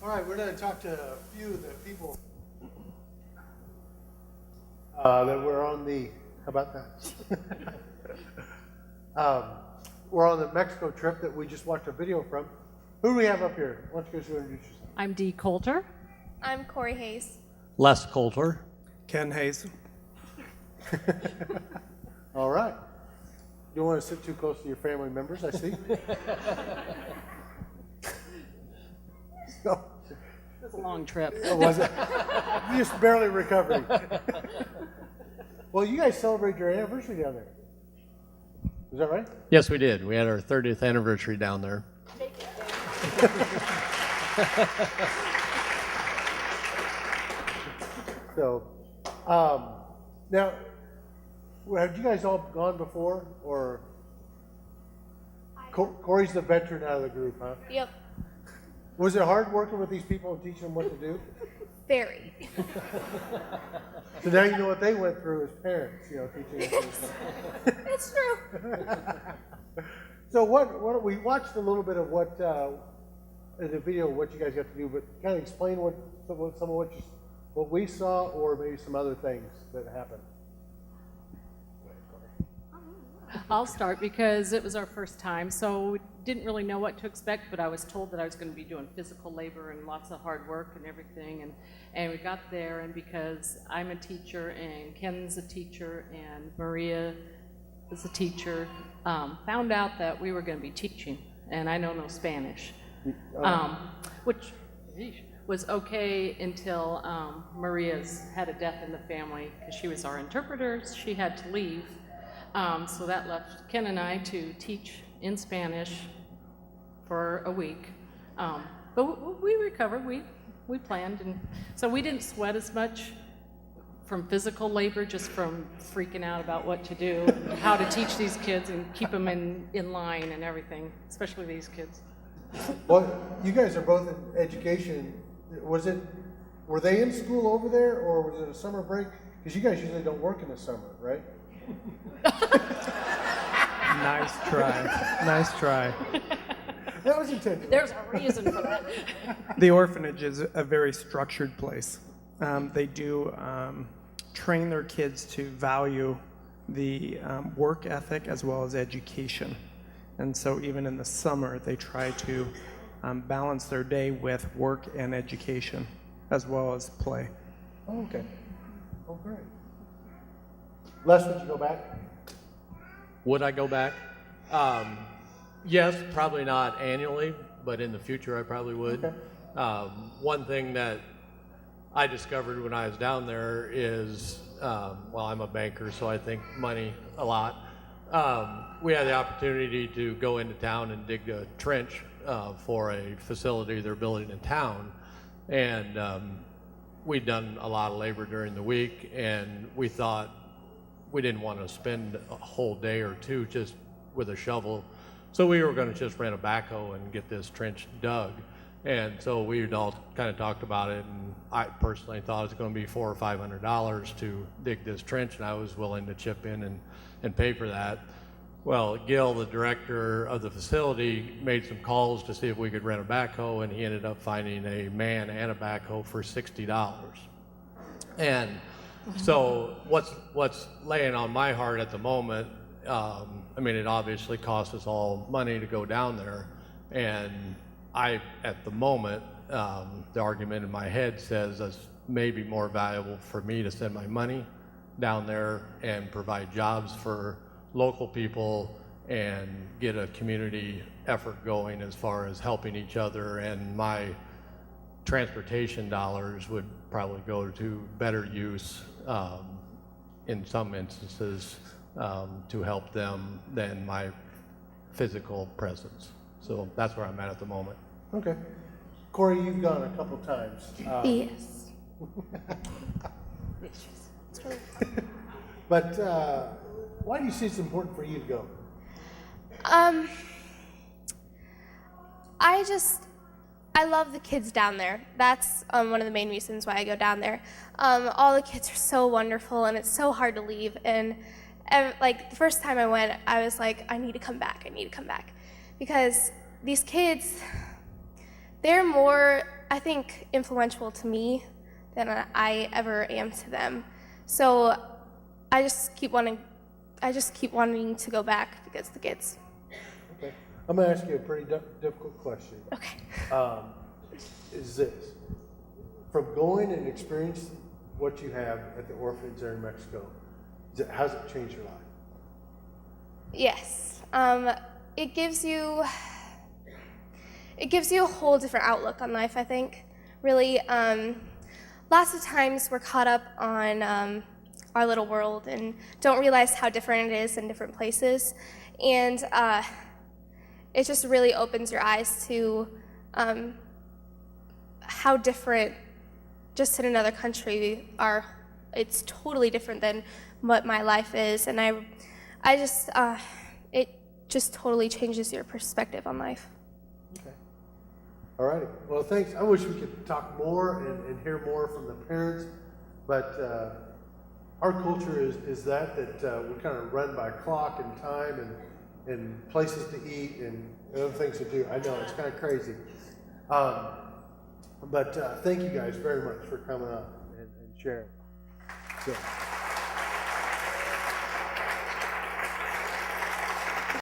All right, we're going to talk to a few of the people that were on the, how about that? We're on the Mexico trip that we just watched a video from. Who do we have up here? Why don't you guys introduce yourself? I'm Dee Coulter. I'm Corey Hayes. Les Coulter. Ken Hayes. All right. You don't want to sit too close to your family members, I see. No. It was a long trip. Oh, was it? You just barely recovering. Well, you guys celebrate your anniversary down there. Is that right? Yes, we did. We had our 30th anniversary down there. So, now, have you guys all gone before, or Corey's the veteran out of the group, huh? Yep. Was it hard working with these people and teaching them what to do? Very. So now you know what they went through as parents, teaching them. It's true. So what we watched a little bit of what in the video what you guys got to do, but kind of explain some of what we saw, or maybe some other things that happened. I'll start because it was our first time, so we didn't really know what to expect, but I was told that I was going to be doing physical labor and lots of hard work and everything, and we got there, and because I'm a teacher and Ken's a teacher and Maria is a teacher, found out that we were going to be teaching, and I know no Spanish, which was okay until Maria's had a death in the family because she was our interpreter. She had to leave. So that left Ken and I to teach in Spanish for a week. But we recovered, we planned, and so we didn't sweat as much from physical labor, just from freaking out about what to do, and how to teach these kids and keep them in line and everything, especially these kids. Well, you guys are both in education. Were they in school over there, or was it a summer break? Because you guys usually don't work in the summer, right? Nice try. Nice try. That was intentional. There's a reason for that. The orphanage is a very structured place. They do train their kids to value the work ethic as well as education. And so even in the summer, they try to balance their day with work and education as well as play. Oh, okay. Oh, great. Les, would you go back? Would I go back? Yes, probably not annually, but in the future I probably would. Okay. One thing that I discovered when I was down there is, well, I'm a banker, so I think money a lot. We had the opportunity to go into town and dig a trench for a facility they're building in town. And we'd done a lot of labor during the week, and we thought we didn't want to spend a whole day or two just with a shovel. So we were going to just rent a backhoe and get this trench dug. And so we all kind of talked about it, and I personally thought it was going to be $400 or $500 to dig this trench, and I was willing to chip in and pay for that. Well, Gil, the director of the facility, made some calls to see if we could rent a backhoe, and he ended up finding a man and a backhoe for $60. And so what's laying on my heart at the moment, I mean, it obviously costs us all money to go down there, and at the moment, the argument in my head says it's maybe more valuable for me to send my money down there and provide jobs for local people and get a community effort going as far as helping each other, and my transportation dollars would probably go to better use in some instances to help them than my physical presence. So that's where I'm at the moment. Okay. Corey, you've gone a couple times. Yes. But why do you see it's important for you to go? I love the kids down there. That's one of the main reasons why I go down there. All the kids are so wonderful, and it's so hard to leave. And like the first time I went, I was like, I need to come back. I need to come back, because these kids, they're more I think, influential to me than I ever am to them. So I just keep wanting to go back because of the kids. Okay. I'm gonna ask you a pretty difficult question. Okay. Is this, from going and experiencing what you have at the orphanage there in Mexico, how's it changed your life? Yes. It gives you a whole different outlook on life, I think. Really, lots of times we're caught up on our little world and don't realize how different it is in different places. And it just really opens your eyes to how different, just in another country, it's totally different than what my life is. And it just totally changes your perspective on life. Okay. All righty. Well, thanks. I wish we could talk more and hear more from the parents, but our culture is that we kind of run by clock and time and places to eat and other things to do. I know it's kind of crazy. But thank you guys very much for coming up and sharing. So.